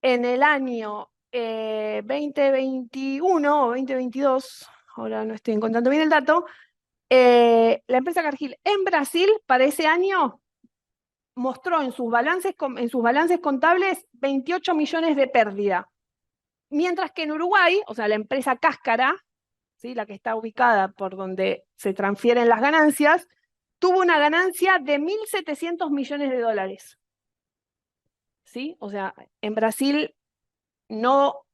en el año 2021 o 2022, ahora no estoy encontrando bien el dato, la empresa Cargill en Brasil para ese año mostró en sus balances contables 28 millones de pérdida. Mientras que en Uruguay, o sea, la empresa Cáscara, ¿sí?, la que está ubicada por donde se transfieren las ganancias, tuvo una ganancia de 1.700 millones de dólares. ¿Sí? O sea, en Brasil no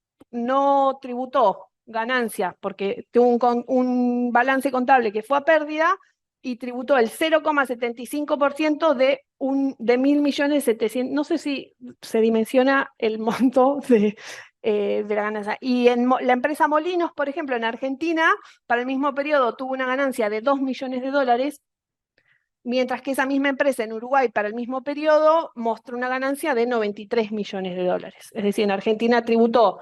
tributó ganancias porque tuvo un balance contable que fue a pérdida y tributó el 0,75% de 1.700.000. No sé si se dimensiona el monto de la ganancia. Y en la empresa Molinos, por ejemplo, en Argentina, para el mismo periodo tuvo una ganancia de 2 millones de dólares, mientras que esa misma empresa en Uruguay para el mismo periodo mostró una ganancia de 93 millones de dólares. Es decir, en Argentina tributó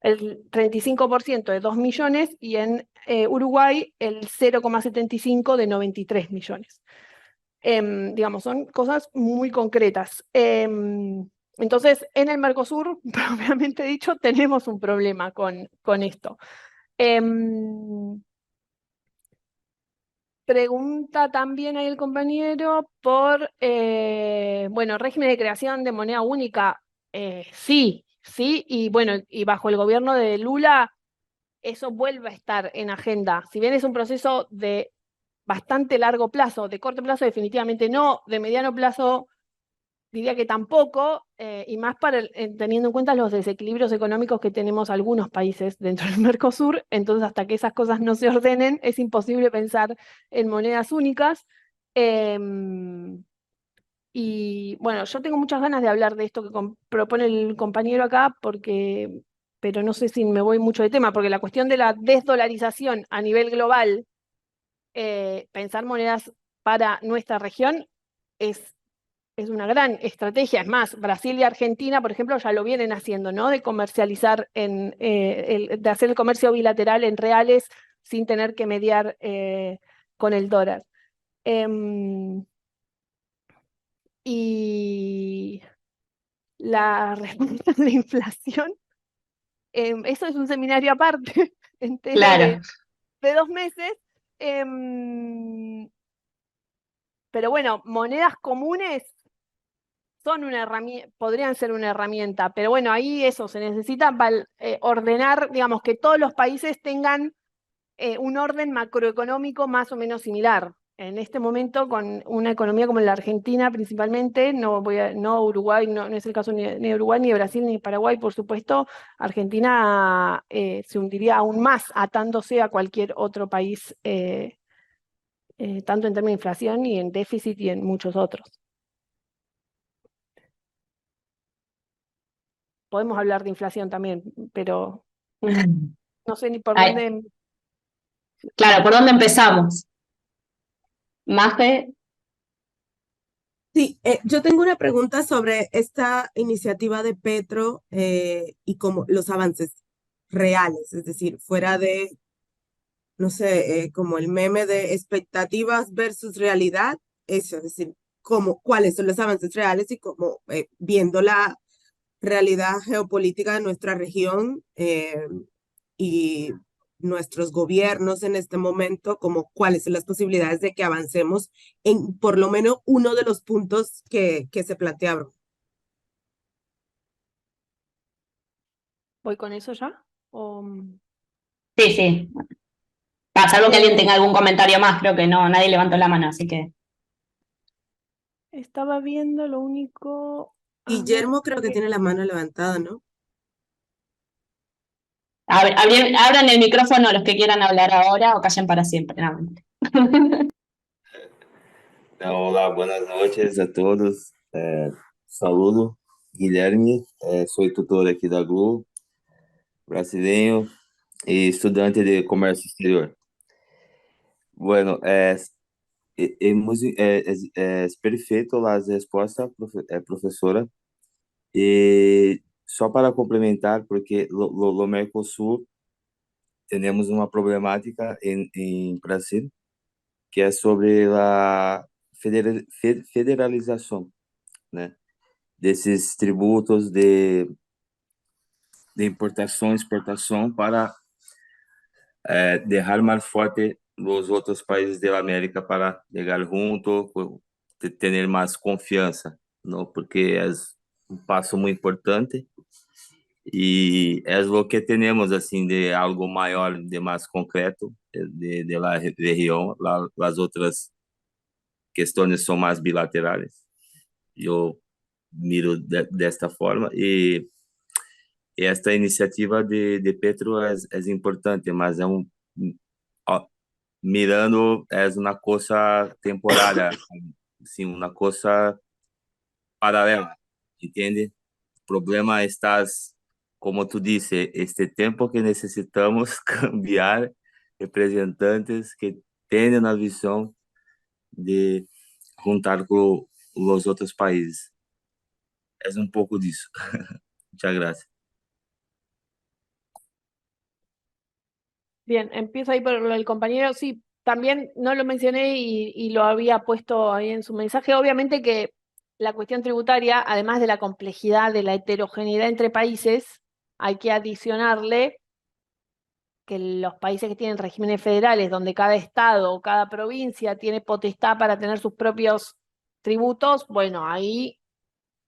el 35% de 2 millones y en Uruguay el 0,75% de 93 millones. Digamos, son cosas muy concretas. Entonces, en el Mercosur, propiamente dicho, tenemos un problema con esto. Pregunta también ahí el compañero por, bueno, régimen de creación de moneda única. Sí, y bueno, y bajo el gobierno de Lula eso vuelve a estar en agenda. Si bien es un proceso de bastante largo plazo, de corto plazo definitivamente no, de mediano plazo diría que tampoco, y más teniendo en cuenta los desequilibrios económicos que tenemos algunos países dentro del Mercosur. Entonces, hasta que esas cosas no se ordenen, es imposible pensar en monedas únicas. Y bueno, yo tengo muchas ganas de hablar de esto que propone el compañero acá, pero no sé si me voy mucho de tema, porque la cuestión de la desdolarización a nivel global, pensar monedas para nuestra región es una gran estrategia. Es más, Brasil y Argentina, por ejemplo, ya lo vienen haciendo, ¿no? De comercializar, de hacer el comercio bilateral en reales sin tener que mediar con el dólar. Y la respuesta a la inflación, eso es un seminario aparte, entero Claro. de 2 meses. Pero bueno, monedas comunes son una herramienta, podrían ser una herramienta, pero bueno, ahí eso, se necesita ordenar, digamos, que todos los países tengan un orden macroeconómico más o menos similar. En este momento, con una economía como la Argentina principalmente, no Uruguay, no es el caso ni de Uruguay, ni de Brasil, ni de Paraguay, por supuesto, Argentina se hundiría aún más atándose a cualquier otro país, tanto en términos de inflación y en déficit y en muchos otros. Podemos hablar de inflación también, pero no sé ni por Ay, dónde. claro, ¿por dónde empezamos? Mafe. Sí, yo tengo una pregunta sobre esta iniciativa de Petro y como los avances reales, es decir, fuera de, no sé, como el meme de expectativas versus realidad, eso, es decir, cuáles son los avances reales y cómo viendo la realidad geopolítica de nuestra región y nuestros gobiernos en este momento, como cuáles son las posibilidades de que avancemos en por lo menos uno de los puntos que se plantearon. ¿Voy con eso ya? Sí, sí. Salvo que alguien tenga algún comentario más, creo que no, nadie levantó la mano, así que. Estaba viendo lo único. Guillermo creo que tiene la mano levantada, ¿no? Abran el micrófono los que quieran hablar ahora o callen para siempre. No, mentira. Olá, boas noites a todos. Saludo, Guilherme, sou tutor aqui da Glu, brasileiro e estudante de comércio exterior. Bueno, es perfeito as respostas, professora. E só para complementar, porque no Mercosul temos uma problemática em Brasil, que é sobre a federalização, né, desses tributos de importação e exportação para deixar mais forte os outros países da América para chegar junto, ter mais confiança, não? Porque é um passo muito importante e é o que temos assim de algo maior, de mais concreto de la região. As outras questões são mais bilaterais. Eu miro desta forma e esta iniciativa de Petro é importante, mas mirando é uma coisa temporária, sim, uma coisa paralela, entende? O problema está, como tu disse, este tempo que necessitamos cambiar representantes que tenham a visão de juntar com os outros países. É um pouco disso. Muchas gracias. Bien, empiezo ahí por el compañero. Sí, también no lo mencioné y lo había puesto ahí en su mensaje. Obviamente que la cuestión tributaria, además de la complejidad de la heterogeneidad entre países, hay que adicionarle que los países que tienen regímenes federales, donde cada estado o cada provincia tiene potestad para tener sus propios tributos, bueno, ahí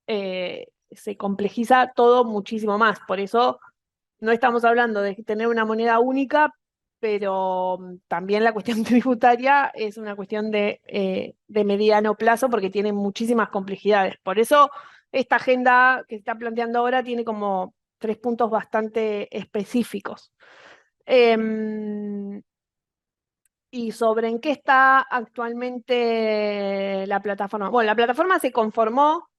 se complejiza todo muchísimo más. Por eso no estamos hablando de tener una moneda única, pero también la cuestión tributaria es una cuestión de mediano plazo porque tiene muchísimas complejidades. Por eso esta agenda que se está planteando ahora tiene como 3 puntos bastante específicos. Y sobre en qué está actualmente la plataforma. Bueno, la plataforma se conformó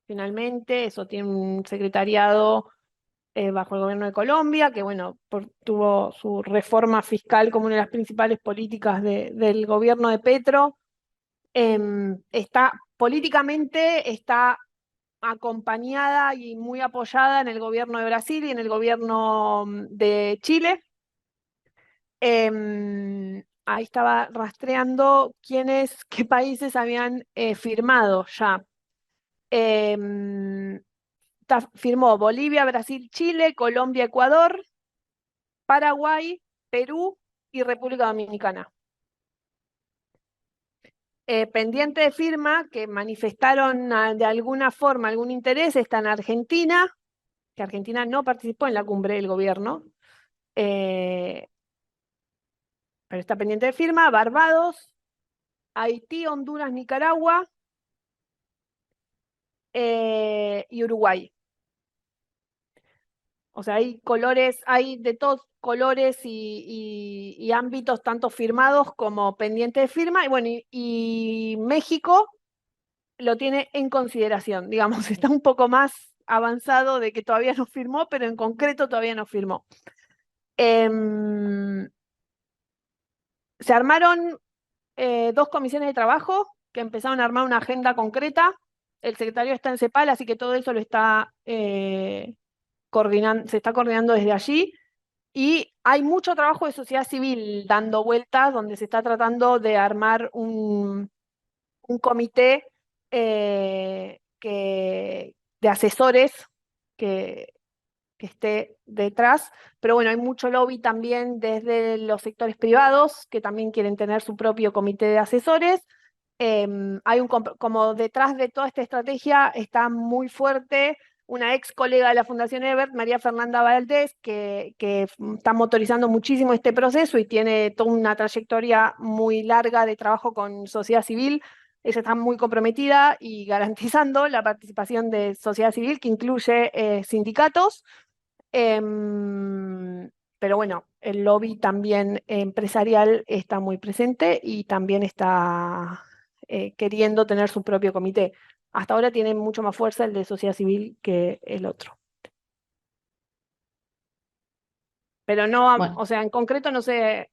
finalmente, eso tiene un secretariado bajo el gobierno de Colombia, que bueno, tuvo su reforma fiscal como una de las principales políticas del gobierno de Petro. Políticamente está acompañada y muy apoyada en el gobierno de Brasil y en el gobierno de Chile. Ahí estaba rastreando qué países habían firmado ya. Firmó Bolivia, Brasil, Chile, Colombia, Ecuador, Paraguay, Perú y República Dominicana. Pendiente de firma, que manifestaron de alguna forma algún interés, está en Argentina, que Argentina no participó en la cumbre del gobierno, pero está pendiente de firma, Barbados, Haití, Honduras, Nicaragua y Uruguay. O sea, hay de todos colores y ámbitos, tanto firmados como pendientes de firma. Y bueno, y México lo tiene en consideración, digamos, está un poco más avanzado de que todavía no firmó, pero en concreto todavía no firmó. Se armaron 2 comisiones de trabajo que empezaron a armar una agenda concreta. El secretario está en CEPAL, así que todo eso lo está se está coordinando desde allí. Y hay mucho trabajo de sociedad civil dando vueltas, donde se está tratando de armar un comité de asesores que esté detrás, pero bueno, hay mucho lobby también desde los sectores privados que también quieren tener su propio comité de asesores. Hay como detrás de toda esta estrategia está muy fuerte una ex colega de la Fundación Ebert, María Fernanda Valdés, que está motorizando muchísimo este proceso y tiene toda una trayectoria muy larga de trabajo con sociedad civil. ella está muy comprometida y garantizando la participación de sociedad civil, que incluye sindicatos. Pero bueno, el lobby también empresarial está muy presente y también está queriendo tener su propio comité. Hasta ahora tiene mucho más fuerza el de sociedad civil que el otro. Pero no, Bueno. o sea, en concreto no sé,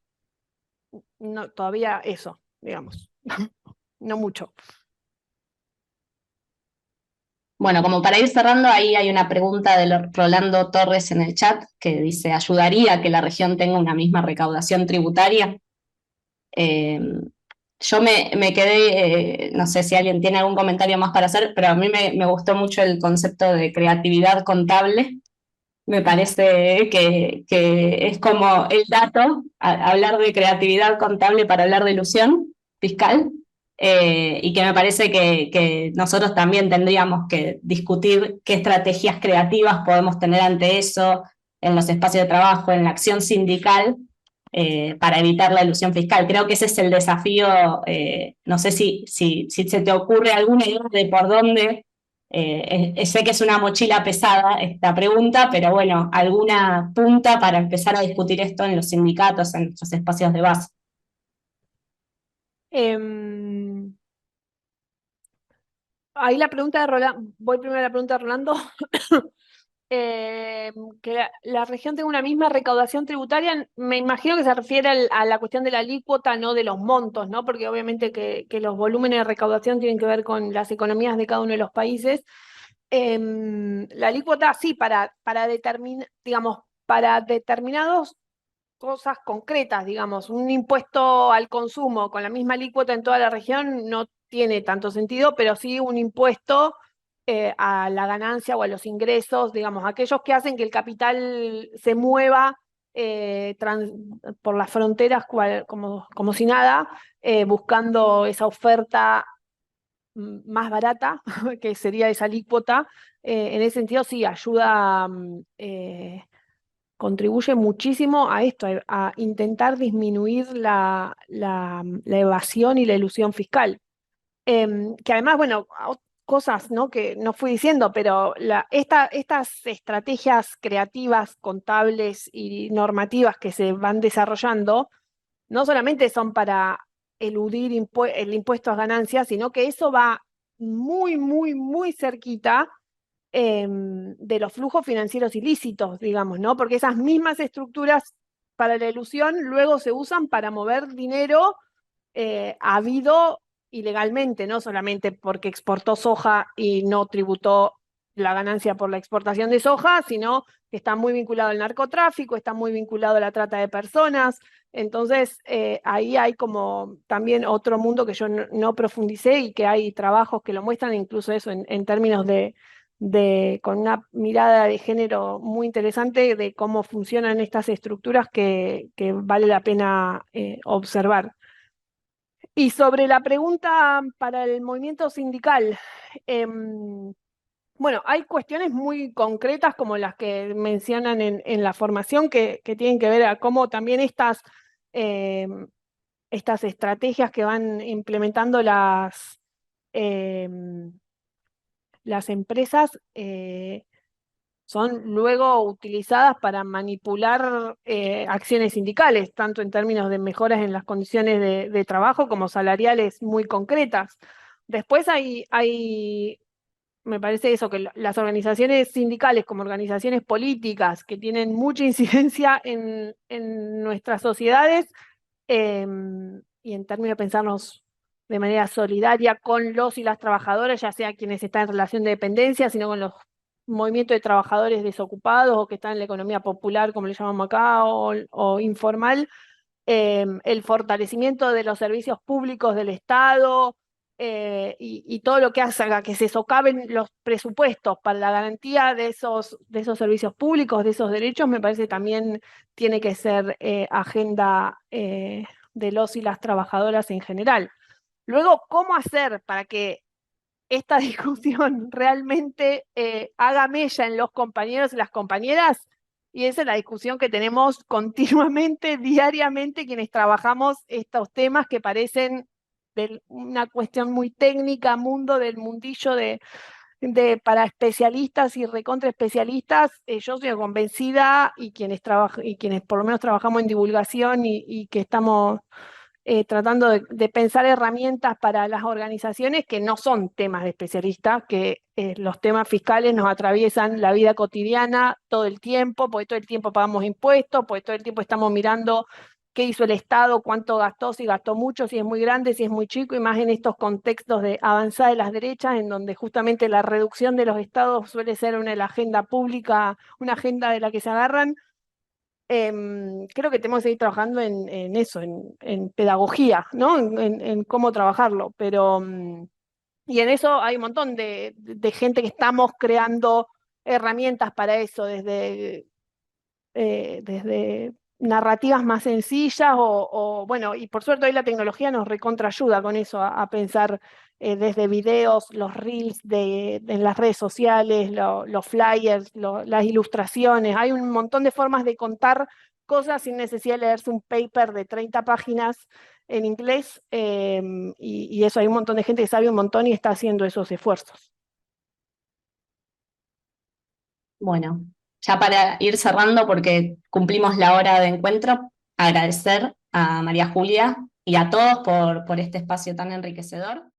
no, todavía eso, digamos, no mucho. Bueno, como para ir cerrando, ahí hay una pregunta de Rolando Torres en el chat que dice, ¿ayudaría a que la región tenga una misma recaudación tributaria? Yo me quedé, no sé si alguien tiene algún comentario más para hacer, pero a mí me gustó mucho el concepto de creatividad contable. Me parece que es como el dato, hablar de creatividad contable para hablar de ilusión fiscal, y que me parece que nosotros también tendríamos que discutir qué estrategias creativas podemos tener ante eso en los espacios de trabajo, en la acción sindical, para evitar la ilusión fiscal. Creo que ese es el desafío. No sé si se te ocurre alguna idea de por dónde. Sé que es una mochila pesada esta pregunta, pero bueno, alguna punta para empezar a discutir esto en los sindicatos, en nuestros espacios de base. Ahí la pregunta de Rolando, voy primero a la pregunta de Rolando. Que la región tenga una misma recaudación tributaria, me imagino que se refiere a la cuestión de la alícuota, no de los montos, ¿no? Porque obviamente que los volúmenes de recaudación tienen que ver con las economías de cada uno de los países. La alícuota sí, para determinar, digamos, para determinados cosas concretas, digamos, un impuesto al consumo con la misma alícuota en toda la región no tiene tanto sentido, pero sí un impuesto a la ganancia o a los ingresos, digamos, aquellos que hacen que el capital se mueva por las fronteras como si nada, buscando esa oferta más barata, que sería esa alícuota. En ese sentido, sí, ayuda, contribuye muchísimo a esto, a intentar disminuir la evasión y la ilusión fiscal. Que además, bueno, cosas, ¿no?, que no fui diciendo, pero estas estrategias creativas, contables y normativas que se van desarrollando, no solamente son para eludir el impuesto a ganancias, sino que eso va muy, muy, muy cerquita de los flujos financieros ilícitos, digamos, ¿no? Porque esas mismas estructuras para la ilusión luego se usan para mover dinero habido ilegalmente, no solamente porque exportó soja y no tributó la ganancia por la exportación de soja, sino que está muy vinculado al narcotráfico, está muy vinculado a la trata de personas. Entonces, ahí hay como también otro mundo que yo no profundicé y que hay trabajos que lo muestran, incluso eso en términos con una mirada de género muy interesante de cómo funcionan estas estructuras que vale la pena observar. Y sobre la pregunta para el movimiento sindical, bueno, hay cuestiones muy concretas como las que mencionan en la formación que tienen que ver a cómo también estas estrategias que van implementando las empresas son luego utilizadas para manipular acciones sindicales, tanto en términos de mejoras en las condiciones de trabajo como salariales muy concretas. Después me parece eso, que las organizaciones sindicales como organizaciones políticas que tienen mucha incidencia en nuestras sociedades y en términos de pensarnos de manera solidaria con los y las trabajadoras, ya sea quienes están en relación de dependencia, sino con los movimientos de trabajadores desocupados o que están en la economía popular, como le llamamos acá, o informal, el fortalecimiento de los servicios públicos del Estado y todo lo que haga que se socaven los presupuestos para la garantía de esos servicios públicos, de esos derechos, me parece que también tiene que ser agenda de los y las trabajadoras en general. Luego, ¿cómo hacer para que esta discusión realmente haga mella en los compañeros y las compañeras? Y esa es la discusión que tenemos continuamente, diariamente, quienes trabajamos estos temas que parecen una cuestión muy técnica, mundo del mundillo para especialistas y recontra especialistas. Yo estoy convencida, y quienes por lo menos trabajamos en divulgación y que estamos tratando de pensar herramientas para las organizaciones que no son temas de especialistas, que los temas fiscales nos atraviesan la vida cotidiana todo el tiempo, porque todo el tiempo pagamos impuestos, porque todo el tiempo estamos mirando qué hizo el Estado, cuánto gastó, si gastó mucho, si es muy grande, si es muy chico, y más en estos contextos de avanzada de las derechas, en donde justamente la reducción de los estados suele ser una de la agenda pública, una agenda de la que se agarran. Creo que tenemos que seguir trabajando en eso, en pedagogía, ¿no? En cómo trabajarlo, pero y en eso hay un montón de gente que estamos creando herramientas para eso, desde narrativas más sencillas bueno, y por suerte hoy la tecnología nos recontra ayuda con eso, a pensar desde videos, los reels en las redes sociales, los flyers, las ilustraciones. Hay un montón de formas de contar cosas sin necesidad de leerse un paper de 30 páginas en inglés, y eso, hay un montón de gente que sabe un montón y está haciendo esos esfuerzos. Bueno, ya para ir cerrando, porque cumplimos la hora de encuentro, agradecer a María Julia y a todos por este espacio tan enriquecedor.